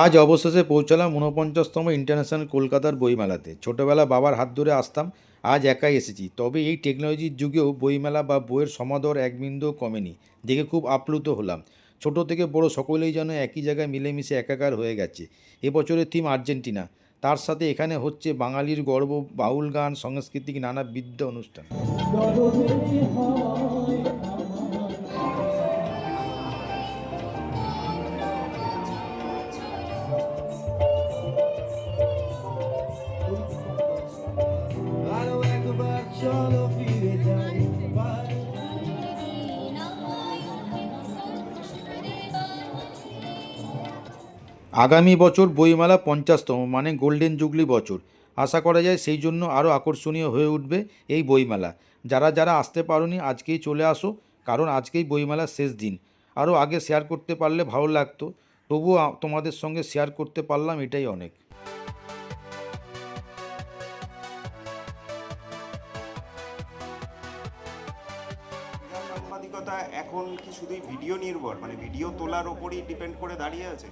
আজ অবশেষে পৌঁছালাম ৪৯তম ইন্টারন্যাশনাল কলকাতার বইমেলাতে। ছোটোবেলা বাবার হাত ধরে আসতাম, আজ একাই এসেছি। তবে এই টেকনোলজির যুগেও বইমেলা বা বইয়ের সমাদর এক বিন্দুও কমেনি। দেখে খুব আপ্লুত হলাম। ছোট থেকে বড় সকলেই যেন একই জায়গায় মিলেমিশে একাকার হয়ে গেছে। এবছরের থিম আর্জেন্টিনা, তার সাথে এখানে হচ্ছে বাঙালির গর্ব, বাউল গান, সাংস্কৃতিক নানাবিধ অনুষ্ঠান। আরো একবার চলো ফিরে যাই। আগামী বছর বইমেলা ৫০তম, মানে গোল্ডেন জুবলি বছর। আশা করা যায় সেই জন্য আরও আকর্ষণীয় হয়ে উঠবে এই বইমেলা। যারা যারা আসতে পারোনি আজকেই চলে আসো, কারণ আজকেই বইমেলার শেষ দিন। আরও আগে শেয়ার করতে পারলে ভালো লাগতো, তবুও তোমাদের সঙ্গে শেয়ার করতে পারলাম, এটাই অনেক। সাংবাদিকতা এখন কি শুধুই ভিডিও নির্ভর, মানে ভিডিও তোলার ওপরই ডিপেন্ড করে দাঁড়িয়ে আছে?